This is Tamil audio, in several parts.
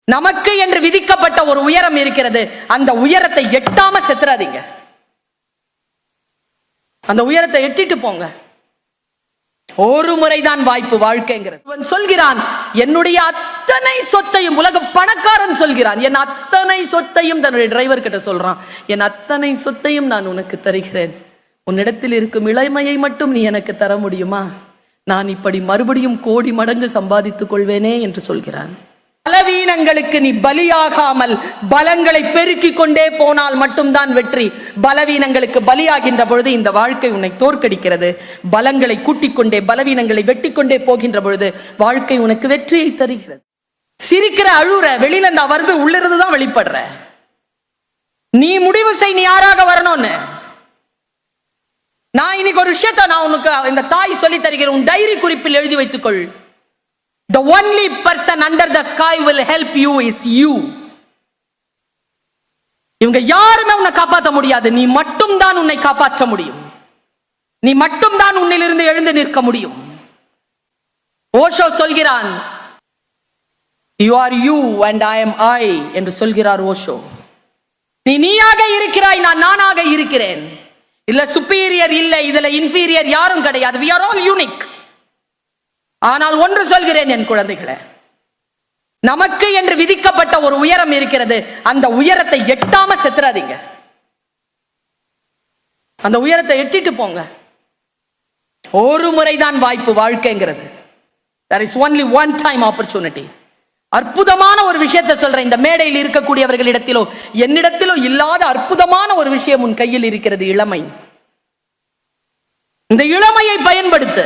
நமக்கு என்று விதிக்கப்பட்ட ஒரு உயரம் இருக்கிறது. அந்த உயரத்தை எட்டாம செத்துறாதீங்க. அந்த உயரத்தை எட்டிட்டு போங்க. ஒரு முறைதான் வாய்ப்பு வாழ்க்கைங்கிறது. சொல்கிறான், என்னுடைய அத்தனை சொத்தையும், உலக பணக்காரன் சொல்கிறான், என் அத்தனை சொத்தையும் தன்னுடைய டிரைவர் கிட்ட சொல்றான், என் அத்தனை சொத்தையும் நான் உனக்கு தருகிறேன், உன்னிடத்தில் இருக்கும் இளமையை மட்டும் நீ எனக்கு தர முடியுமா? நான் இப்படி மறுபடியும் கோடி மடங்கு சம்பாதித்துக் கொள்வேனே என்று சொல்கிறான். பலவீனங்களுக்கு நீ பலியாகாமல் பலங்களை பெருக்கிக் கொண்டே போனால் மட்டும்தான் வெற்றி. பலவீனங்களுக்கு பலியாகின்ற பொழுது இந்த வாழ்க்கை உன்னை தோற்கடிக்கிறது. பலங்களை கூட்டிக் கொண்டே பலவீனங்களை வெட்டி கொண்டே போகின்ற பொழுது வாழ்க்கை உனக்கு வெற்றியை தருகிறது. சிரிக்கிற, அழுற, வெளியில இந்த வருது, உள்ளிருந்துதான் வெளிப்படுற. நீ முடிவு செய், நீ யாராக வரணும்னு. நான் இன்னைக்கு ஒரு விஷயத்தை நான் உனக்கு இந்த தாய் சொல்லி தருகிறேன். உன் டைரி குறிப்பில் எழுதி வைத்துக்கொள். The only person under the sky will help you is you. இவங்க யாருமே உன்னை காப்பாற்ற முடியாது. நீ மட்டும் தான் உன்னை காப்பாற்ற முடியும். நீ மட்டும் தான் உன்னிலிருந்து எழுந்து நிற்க முடியும். ஓஷோ சொல்கிறான், you are you and I am I என்று சொல்கிறார் ஓஷோ. நீ நீயாக இருக்கிறாய், நான் நானாக இருக்கிறேன். இதுல சுப்பீரியர் இல்லை, இதுல இன்பீரியர் யாரும் கிடையாது. we are all unique. ஆனால் ஒன்று சொல்கிறேன் என் குழந்தைகளே, நமக்கு என்று விதிக்கப்பட்ட ஒரு உயரம் இருக்கிறது. அந்த உயரத்தை எட்டாம செத்துறாதீங்க. அந்த உயரத்தை எட்டிட்டு போங்க. ஒரு முறைதான் வாய்ப்பு வாழ்க்கைங்கிறது. there is only one time opportunity. அற்புதமான ஒரு விஷயத்தை சொல்றேன். இந்த மேடையில் இருக்கக்கூடியவர்களிடத்திலோ என்னிடத்திலோ இல்லாத அற்புதமான ஒரு விஷயம் உன் கையில் இருக்கிறது, இளமை. இந்த இளமையை பயன்படுத்து.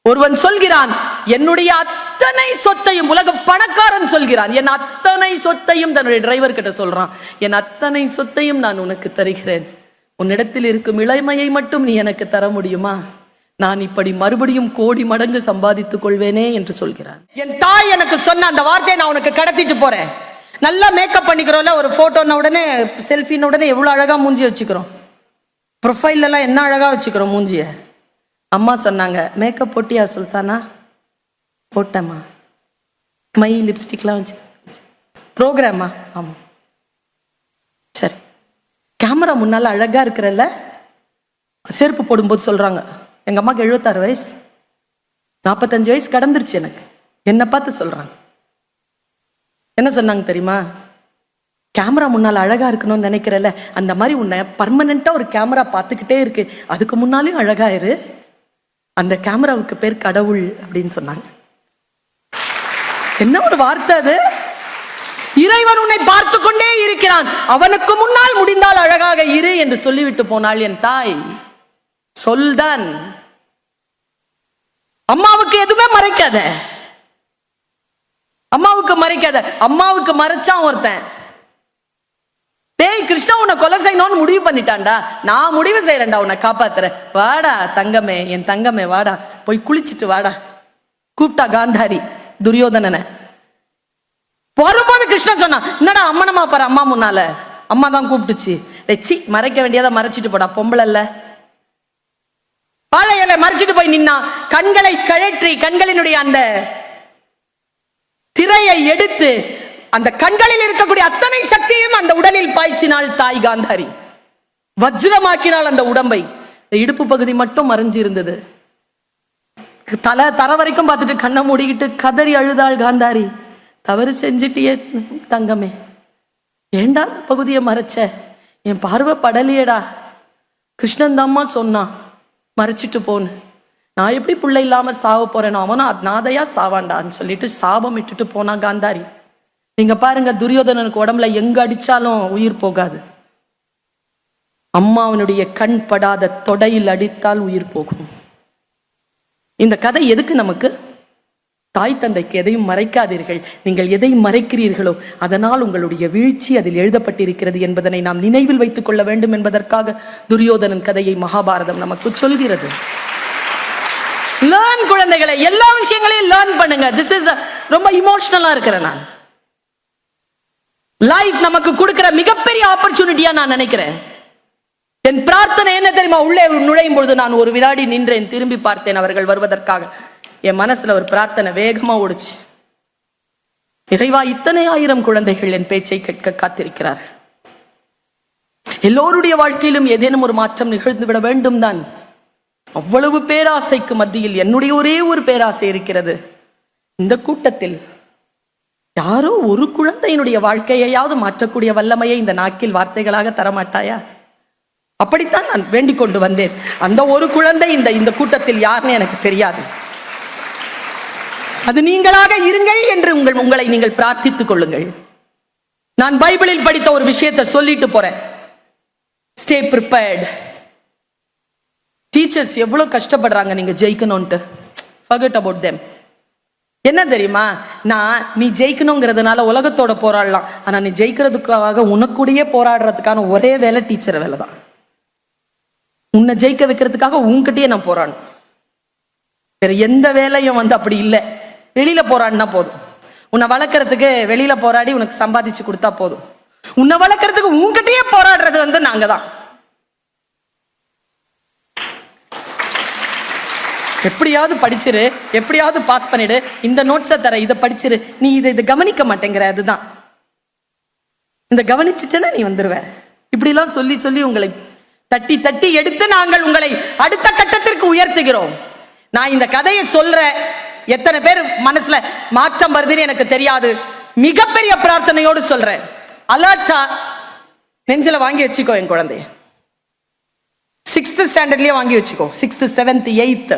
ஒருவன் சொல்கிறான், என்னுடைய அத்தனை சொத்தையும், உலக பணக்காரன் சொல்கிறான், என் அத்தனை சொத்தையும் தன்னுடைய டிரைவர் கிட்ட சொல்றான், என் அத்தனை சொத்தையும் நான் உனக்கு தருகிறேன், உன்னிடத்தில் இருக்கும் இளமையை மட்டும் நீ எனக்கு தர முடியுமா? நான் இப்படி மறுபடியும் கோடி மடங்கு சம்பாதித்துக் கொள்வேனே என்று சொல்கிறான். என் தாய் எனக்கு சொன்ன அந்த வார்த்தையை நான் உனக்கு கடத்திட்டு போறேன். நல்லா மேக்கப் பண்ணிக்கிறோம்ல, ஒரு போட்டோன உடனே செல்ஃபின்னு உடனே எவ்வளவு அழகா மூஞ்சி வச்சுக்கிறோம். ப்ரொஃபைல் எல்லாம் என்ன அழகா வச்சுக்கிறோம் மூஞ்சிய. அம்மா சொன்னாங்க, மேக்கப் போட்டியா சுல்தானா? போட்டேம்மா. மை லிப்ஸ்டிக்லாம் வச்சு ப்ரோக்ராமா? ஆமா. சரி, கேமரா முன்னால அழகா இருக்கிறல்ல. செருப்பு போடும்போது சொல்றாங்க, எங்க அம்மாக்கு 76 வயசு, 45 வயசு கடந்துருச்சு எனக்கு. என்ன பார்த்து சொல்றாங்க, என்ன சொன்னாங்க தெரியுமா? கேமரா முன்னால அழகா இருக்கணும்னு நினைக்கிறல்ல, அந்த மாதிரி உன்னை பர்மனண்டா ஒரு கேமரா பார்த்துக்கிட்டே இருக்கு, அதுக்கு முன்னாலையும் அழகா இரு, அந்த கேமராவுக்கு பேர் கடவுள் அப்படின்னு சொன்னாங்க. என்ன ஒரு வார்த்தை அது! இறைவன் உன்னை பார்த்து கொண்டே இருக்கிறான், அவனுக்கு முன்னால் முடிந்தால் அழகாக இரு என்று சொல்லிவிட்டு போனாள் என் தாய். சொல்தான். அம்மாவுக்கு எதுவுமே மறைக்காத, அம்மாவுக்கு மறைக்காத. அம்மாவுக்கு மறைச்சான் ஒருத்தன், டேய் கிருஷ்ணா உன்னை கொலை செய்யணும்னு முடிவு பண்ணிட்டான்டா, நான் முடிவு செய்யறேன்டா உன்னை காப்பாத்துறேன், வாடா தங்கமே, என் தங்கமே வாடா, போய் குளிச்சுட்டு வாடா. கூப்பிட்டா காந்தாரி துரியோதனனை. வரும்போது கிருஷ்ணன் சொன்னான், என்னடா அம்மனமா பாரு, அம்மா முன்னால அம்மா தான் கூப்பிட்டுச்சு. சி, மறைக்க வேண்டியதை மறைச்சிட்டு போடா, பொம்பளை இல்ல. வாழை இலை மறைச்சிட்டு போய் நின்னா, கண்களை கழற்றி கண்களினுடைய அந்த திரையை எடுத்து அந்த கண்களில் இருக்கக்கூடிய அத்தனை சக்தியும் அந்த உடலில் பாய்ச்சினாள் தாய் காந்தாரி. வஜ்ரமாக்கினாள் அந்த உடம்பை. இடுப்பு பகுதி மட்டும் மறைஞ்சு இருந்தது. தர வரைக்கும் பார்த்துட்டு கண்ணை மூடிக்கிட்டு கதறி அழுதாள் காந்தாரி. தவறு செஞ்சுட்டியே தங்கமே, ஏண்டா பகுதியை மறைச்ச, என் பார்வை படலையேடா. கிருஷ்ணன் தாம்மா சொன்னான் மறைச்சிட்டு போன்னு, நான் எப்படி பிள்ளை இல்லாம சாவ போறேனோ அவனா நாதையா சாவாண்டான்னு சொல்லிட்டு சாபம் இட்டுட்டு போனா காந்தாரி. நீங்க பாருங்க, துரியோதனனுக்கு உடம்புல எங்க அடிச்சாலும் உயிர் போகாது, அம்மாவனுடைய கண் படாத தொடையில் அடித்தால் உயிர் போகும். இந்த கதை எதுக்கு நமக்கு? தாய் தந்தைக்கு எதையும் மறைக்காதீர்கள், நீங்கள் எதை மறைக்கிறீர்களோ அதனால் உங்களுடைய வீழ்ச்சி அதில் எழுதப்பட்டிருக்கிறது என்பதனை நாம் நினைவில் வைத்துக் கொள்ள வேண்டும் என்பதற்காக துரியோதனன் கதையை மகாபாரதம் நமக்கு சொல்கிறது. லேர்ன் குழந்தைகளை, எல்லா விஷயங்களையும் லேர்ன் பண்ணுங்க. திஸ் இஸ் ரொம்ப இமோஷனலா இருக்கிறேன் நான். லைஃப் நமக்கு கொடுக்கிற மிகப்பெரிய ஆப்பர்ச்சுனிட்டியா நான் நினைக்கிறேன். என் பிரார்த்தனை என்ன தெரியுமா? உள்ளே நுழையும் பொழுது நான் ஒரு வினாடி நின்றேன், திரும்பி பார்த்தேன் அவர்கள் வருவதற்காக. என் மனசுல ஒரு பிரார்த்தனை வேகமா ஓடுச்சு. இறைவா, இத்தனை ஆயிரம் குழந்தைகள் என் பேச்சை கேட்க காத்திருக்கிறார்கள். எல்லோருடைய வாழ்க்கையிலும் ஏதேனும் ஒரு மாற்றம் நிகழ்ந்து விட வேண்டும் தான். அவ்வளவு பேராசைக்கு மத்தியில் என்னுடைய ஒரே ஒரு பேராசை இருக்கிறது. இந்த கூட்டத்தில் யாரோ ஒரு குழந்தையினுடைய வாழ்க்கையாவது மாற்றக்கூடிய வல்லமையை இந்த நாக்கில் வார்த்தைகளாக தரமாட்டாயா? அப்படித்தான் நான் வேண்டிக் கொண்டு வந்தேன். அந்த ஒரு குழந்தை இந்த கூட்டத்தில் யாருன்னு எனக்கு தெரியாது. அது நீங்களாக இருங்கள் என்று உங்களை நீங்கள் பிரார்த்தித்துக் கொள்ளுங்கள். நான் பைபிளில் படித்த ஒரு விஷயத்தை சொல்லிட்டு போறேன். Stay prepared. டீச்சர்ஸ் எவ்வளவு கஷ்டப்படுறாங்க நீங்க ஜெயிக்கணும்ட்டு. forget about them. என்ன தெரியுமா, நீ ஜெயிக்கணுங்கிறதுனால உலகத்தோட போராடலாம், ஆனா நீ ஜெயிக்கிறதுக்காக உனக்குடைய போராடுறதுக்கான ஒரே வேலை டீச்சர் வேலை தான். உன்னை ஜெயிக்க வைக்கிறதுக்காக உன்கிட்டயே நான் போராடணும். வேற எந்த வேலையும் அப்படி இல்லை. வெளியில போராடினா போதும். உன்னை வளர்க்கறதுக்கு வெளியில போராடி உனக்கு சம்பாதிச்சு கொடுத்தா போதும். உன்னை வளர்க்கறதுக்கு உன்கிட்டயே போராடுறது நாங்க தான். எப்படியாவது படிச்சிரு, எப்படியாவது பாஸ் பண்ணிடு, இந்த நோட்ஸை தர, இதை படிச்சிரு, நீ இதை கவனிக்க மாட்டேங்கிற, அதுதான். இந்த கவனிச்சுட்டேன்னா நீ வந்துருவ. இப்படி எல்லாம் சொல்லி சொல்லி உங்களை தட்டி தட்டி எடுத்து நாங்கள் உங்களை அடுத்த கட்டத்திற்கு உயர்த்துகிறோம். நான் இந்த கதையை சொல்றேன், எத்தனை பேர் மனசுல மாற்றம் வருதுன்னு எனக்கு தெரியாது. மிகப்பெரிய பிரார்த்தனையோடு சொல்றேன். அலர்ட்டா நெஞ்சில வாங்கி வச்சுக்கோ. என் குழந்தைய 6th ஸ்டாண்டர்ட்லயே வாங்கி வச்சுக்கோ. 6th 7th 8th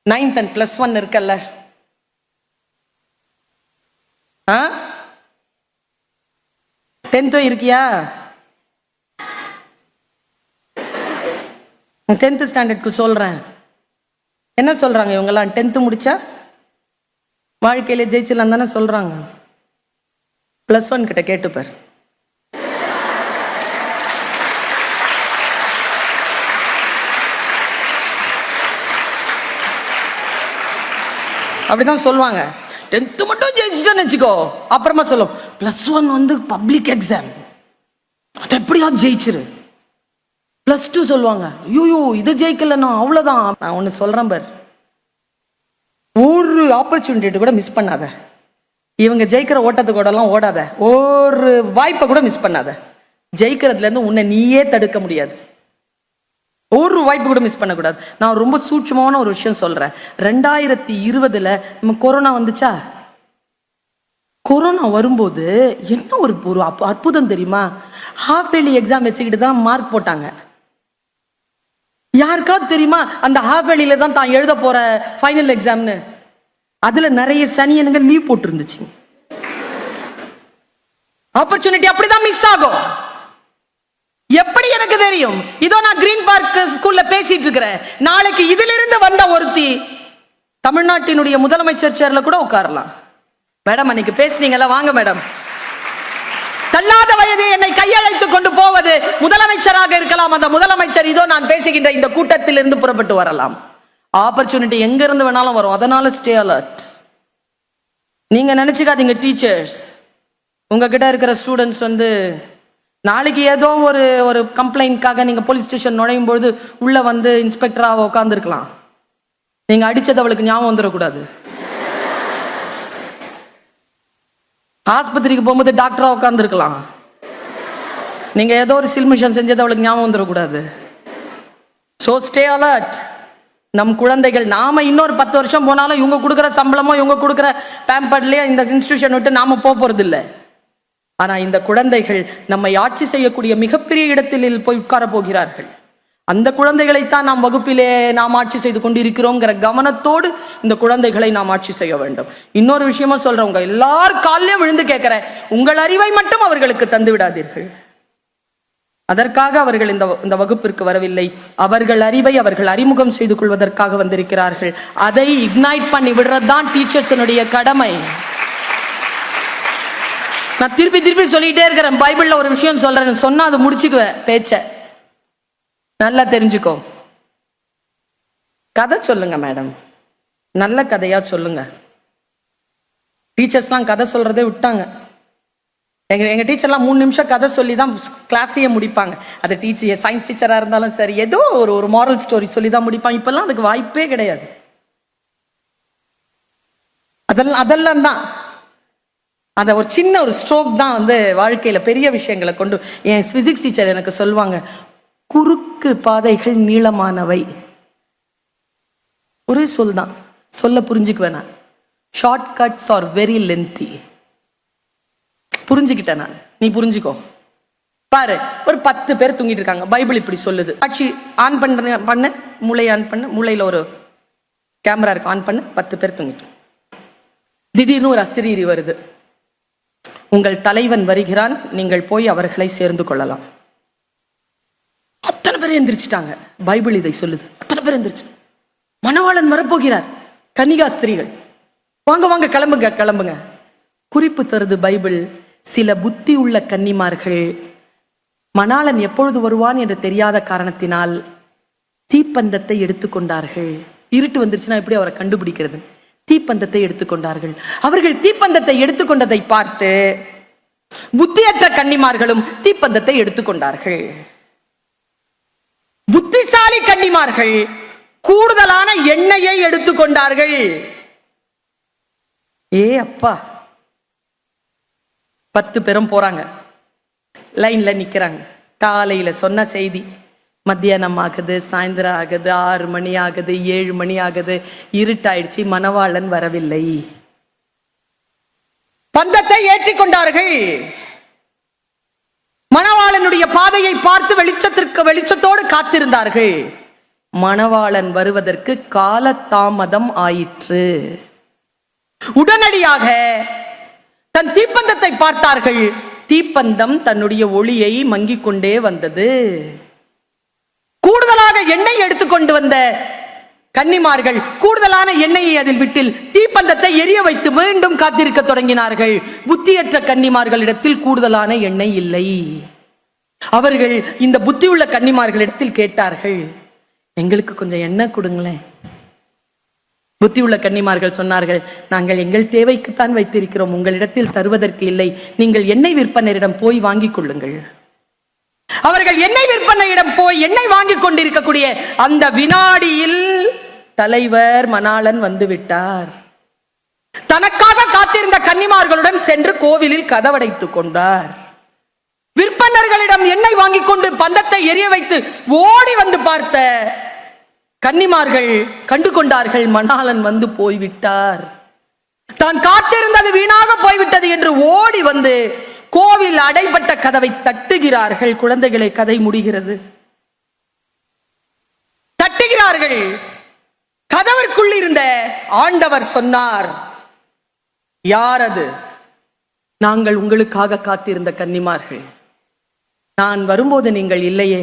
9th and +1 இருக்கல்ல. 10th இருக்கியா? 10th ஸ்டாண்டர்ட்க்கு சொல்றேன். என்ன சொல்றாங்க இவங்கெல்லாம்? 10th முடிச்சா வாழ்க்கையில ஜெயிச்சிடலாம் தானே சொல்றாங்க. +1 கிட்ட கேட்டுப்பார். அப்படிதான் சொல்லுவாங்க. 10th மட்டும் ஜெயிச்சுட்டேன்னு வச்சுக்கோ, அப்புறமா சொல்லும் +1 பப்ளிக் எக்ஸாம், அது எப்படியாவது ஜெயிச்சிரு. +2 சொல்லுவாங்க, ஐயோ இது ஜெயிக்கலன்னா அவ்வளவுதான். நான் ஒண்ணு சொல்றேன் பார், ஒரு ஆப்பர்ச்சுனிட்டி கூட மிஸ் பண்ணாத. இவங்க ஜெயிக்கிற ஓட்டத்து கூட எல்லாம் ஓடாத. ஒரு வாய்ப்பை கூட மிஸ் பண்ணாத. ஜெயிக்கிறதுல இருந்து உன்னை நீயே தடுக்க முடியாது. ஒரு வாய்ப்பு கூட மிஸ் பண்ணக்கூடாது. நான் ரொம்ப சூட்சமான ஒரு விஷயம் சொல்றேன். 2020 நம்ம கொரோனா வந்துச்சா? கொரோனா வரும்போது என்ன ஒரு அற்புதம் தெரியுமா? ஹாஃப் இயர்லி எக்ஸாம் வச்சுக்கிட்டு தான் மார்க் போட்டாங்க. யாருக்காவது தெரியுமா அந்த ஹாஃப் இயர்லியில தான் தான் எழுத போற ஃபைனல் எக்ஸாம்னு? அதுல நிறைய சனியனுங்க லீவ் போட்டு இருந்துச்சு. ஆப்பர்ச்சுனிட்டி அப்படிதான் மிஸ் ஆகும். எப்படி எனக்கு தெரியும்? இதோ நான் கிரீன் பார்க் ஸ்கூல்ல பேசிட்டு இருக்கிறேன். நாளைக்கு இதிலிருந்து வந்த ஒருத்தி தமிழ்நாட்டினுடைய முதலமைச்சர் சேர்ல கூட உட்காரலாம். மேடம் அன்னைக்கு பேசுனீங்கல்ல, வாங்க மேடம். தள்ளாத வயது என்னை கையழைத்து கொண்டு போவது முதலமைச்சராக இருக்கலாம். அந்த முதலமைச்சர் இதோ நான் பேசுகின்ற இந்த கூட்டத்தில் இருந்து புறப்பட்டு வரலாம். ஆப்பர்ச்சுனிட்டி எங்க இருந்து வேணாலும் வரும். அதனால ஸ்டே அலர்ட். நீங்க நினைச்சுக்காதீங்க டீச்சர்ஸ், உங்ககிட்ட இருக்கிற ஸ்டூடெண்ட்ஸ் நாளைக்கு ஏதோ ஒரு கம்ப்ளைண்ட்காக நீங்க போலீஸ் ஸ்டேஷன் நுழையும் பொழுது உள்ள இன்ஸ்பெக்டரா உட்கார்ந்து இருக்கலாம். நீங்க அடிச்சது அவளுக்கு ஞாபகம் வந்துடக்கூடாது. ஆஸ்பத்திரிக்கு போகும்போது டாக்டரா உட்கார்ந்து இருக்கலாம். நீங்க ஏதோ ஒரு சில்மிஷன் செஞ்சது அவளுக்கு ஞாபகம் வந்துடக்கூடாது. So stay alert. நம் குழந்தைகள், நாம இன்னொரு 10 வருஷம் போனாலும் இவங்க கொடுக்குற சம்பளமோ இவங்க கொடுக்குற பேம்பர்ட்லயே இந்த இன்ஸ்டிடியூஷன் விட்டு நாம போறது இல்லை. ஆனா இந்த குழந்தைகள் நம்மை ஆட்சி செய்யக்கூடிய மிகப்பெரிய இடத்தில் போய் உட்கார போகிறார்கள். அந்த குழந்தைகளைத்தான் நாம் வகுப்பிலே நாம் ஆட்சி செய்து கொண்டு இருக்கிறோங்கிற கவனத்தோடு இந்த குழந்தைகளை நாம் ஆட்சி செய்ய வேண்டும். இன்னொரு விஷயமா சொல்றேன், உங்க எல்லார் காலையும் விழுந்து கேட்கிறேன், உங்கள் அறிவை மட்டும் அவர்களுக்கு தந்து விடாதீர்கள். அதற்காக அவர்கள் இந்த வகுப்பிற்கு வரவில்லை. அவர்கள் அறிவை அவர்கள் அறிமுகம் செய்து கொள்வதற்காக வந்திருக்கிறார்கள். அதை இக்னைட் பண்ணி விடுறதுதான் டீச்சர்ஸினுடைய கடமை. நான் திருப்பி திருப்பி சொல்லிட்டே இருக்கிறேன். பைபிள்ல ஒரு விஷயம் சொல்றேன், சொன்னா அதை முடிச்சுக்குவேன். பேச்ச நல்லா தெரிஞ்சுக்கோ. கதை சொல்லுங்க மேடம், நல்ல கதையா சொல்லுங்க. டீச்சர்ஸ்லாம் கதை சொல்றதே விட்டாங்க. எங்க டீச்சர்லாம் 3 நிமிஷம் கதை சொல்லி தான் கிளாஸையே முடிப்பாங்க. அது டீச்சர், சயின்ஸ் டீச்சரா இருந்தாலும் சரி, ஏதோ ஒரு மாரல் ஸ்டோரி சொல்லி தான் முடிப்பாங்க. இப்பெல்லாம் அதுக்கு வாய்ப்பே கிடையாது. அதெல்லாம் தான் அந்த ஒரு சின்ன ஒரு ஸ்ட்ரோக் தான் வந்து வாழ்க்கையில பெரிய விஷயங்களை கொண்டு. என் பிசிக்ஸ் டீச்சர் எனக்கு சொல்லுவாங்க, குறுக்கு பாதைகள் நீளமானவை. ஒரே சொல் தான், சொல்ல புரிஞ்சுக்குவேன் நான். Short cuts are very lengthy. புரிஞ்சுக்கிட்டேன் நான், நீ புரிஞ்சுக்கோ. பாரு, ஒரு 10 பேர் தூங்கிட்டு இருக்காங்க. பைபிள் இப்படி சொல்லுது. ஆட்சி ஆன் பண்ண மூளை ஆன் பண்ண, மூளையில ஒரு கேமரா இருக்கு, ஆன் பண்ண. 10 பேர் தூங்கிட்டு. திடீர்னு ஒரு அசிரீரி வருது. உங்கள் தலைவன் வருகிறான், நீங்கள் போய் அவர்களை சேர்ந்து கொள்ளலாம். அத்தனை பேர் எந்திரிச்சிட்டாங்க. பைபிள் இதை சொல்லுது. அத்தனை பேர் எந்திரிச்சு, மணவாளன் வரப்போகிறார். கன்னிகா ஸ்திரீகள், வாங்க வாங்க, கிளம்புங்க கிளம்புங்க. குறிப்பு தருது பைபிள், சில புத்தி உள்ள கன்னிமார்கள் மணாளன் எப்பொழுது வருவான் என்று தெரியாத காரணத்தினால் தீப்பந்தத்தை எடுத்துக்கொண்டார்கள். இருட்டு வந்துருச்சுன்னா எப்படி அவரை கண்டுபிடிக்கிறது? தீப்பந்தத்தை எடுத்துக்கொண்டார்கள். அவர்கள் தீப்பந்தத்தை எடுத்துக்கொண்டதை பார்த்து புத்தியற்ற கன்னிமார்களும் தீப்பந்தத்தை எடுத்துக்கொண்டார்கள். புத்திசாலி கன்னிமார்கள் கூடுதலான எண்ணெயை எடுத்துக்கொண்டார்கள். ஏ அப்பா, 10 பேரும் போறாங்க, லைன்ல நிக்கிறாங்க. காலையில சொன்ன செய்தி மத்தியானம் ஆகுது, சாயந்தரம் ஆகுது, 6 மணி ஆகுது, 7 மணி ஆகுது, இருட்டாயிடுச்சு, மணவாளன் வரவில்லை. பந்தத்தை ஏற்றிக்கொண்டார்கள். மணவாளனுடைய பாதையை பார்த்து வெளிச்சத்தோடு காத்திருந்தார்கள். மணவாளன் வருவதற்கு கால தாமதம் ஆயிற்று. உடனடியாக தன் தீப்பந்தத்தை பார்த்தார்கள். தீப்பந்தம் தன்னுடைய ஒளியை மங்கிக் கொண்டே வந்தது. கூடுதலாக எண்ணெய் எடுத்துக்கொண்டு வந்த கன்னிமார்கள் கூடுதலான எண்ணெயை அதில் விட்டு தீப்பந்தத்தை எரிய வைத்து மீண்டும் காத்திருக்க தொடங்கினார்கள். புத்தியற்ற கன்னிமார்களிடத்தில் கூடுதலான எண்ணெய் இல்லை. அவர்கள் இந்த புத்தியுள்ள கன்னிமார்களிடத்தில் கேட்டார்கள், எங்களுக்கு கொஞ்சம் எண்ணெய் கொடுங்களேன். புத்தியுள்ள கன்னிமார்கள் சொன்னார்கள், நாங்கள் எங்கள் தேவைக்குத்தான் வைத்திருக்கிறோம், உங்களிடத்தில் தருவதற்கு இல்லை. நீங்கள் எண்ணெய் விற்பனரிடம் போய் வாங்கிக் கொள்ளுங்கள். அவர்கள் எண்ணெய் விற்பனையிடம் போய் எண்ணெய் வாங்கிக் கொண்டிருக்கக்கூடிய அந்த வினாடியில் தலைவர் மணாளன் வந்து விட்டார். தனக்காக காத்திருந்த கன்னிமார்களுடன் சென்று கோவிலில் கதவடைத்துக் கொண்டார். விற்பனர்களிடம் எண்ணெய் வாங்கிக் கொண்டு பந்தத்தை எரிய வைத்து ஓடி வந்து பார்த்த கன்னிமார்கள் கண்டு கொண்டார்கள், மணாளன் வந்து போய்விட்டார். தான் காத்திருந்தது வீணாக போய்விட்டது என்று ஓடி வந்து கோவில் அடைபட்ட கதவை தட்டுகிறார்கள். குழந்தைகளை, கதை முடிகிறது. தட்டுகிறார்கள். கதவிற்குள் இருந்த ஆண்டவர் சொன்னார், யார் அது? நாங்கள் உங்களுக்காக காத்திருந்த கன்னிமார்கள். நான் வரும்போது நீங்கள் இல்லையே.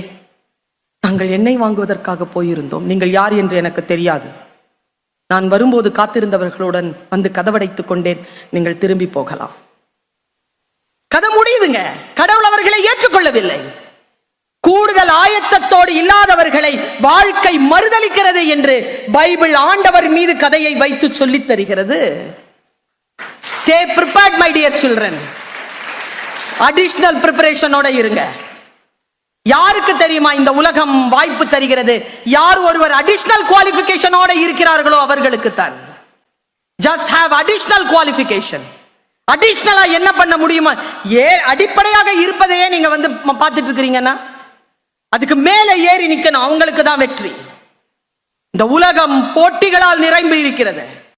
நாங்கள் எண்ணெய் வாங்குவதற்காக போயிருந்தோம். நீங்கள் யார் என்று எனக்கு தெரியாது. நான் வரும்போது காத்திருந்தவர்களுடன் வந்து கதவடைத்துக் கொண்டேன். நீங்கள் திரும்பி போகலாம். கதை முடியுதுங்க. கடவுள் அவர்களை ஏற்றுக்கொள்ளவில்லை. கூடுதல் ஆயத்தத்தோடு இல்லாதவர்களை வாழ்க்கை மறுதலிக்கிறது என்று பைபிள் ஆண்டவர் மீது கதையை வைத்து சொல்லித் தருகிறது. Stay prepared, my dear children. Additional பிரிப்பரேஷனோட இருங்க. யாருக்கு தெரியுமா இந்த உலகம் வாய்ப்பு தருகிறது? யார் ஒருவர் அடிஷனல் குவாலிஃபிகேஷனோட இருக்கிறார்களோ அவர்களுக்கு தான். Just have additional qualification. அடிஷனலா என்ன பண்ண முடியுமா? அடிப்படையாக இருப்பதையே நீங்க வந்து பார்த்துட்டு இருக்கிறீங்கன்னா அதுக்கு மேல ஏறி நிக்கணும். அவங்களுக்கு தான் வெற்றி. இந்த உலகம் போட்டிகளால் நிரம்பி இருக்கிறது.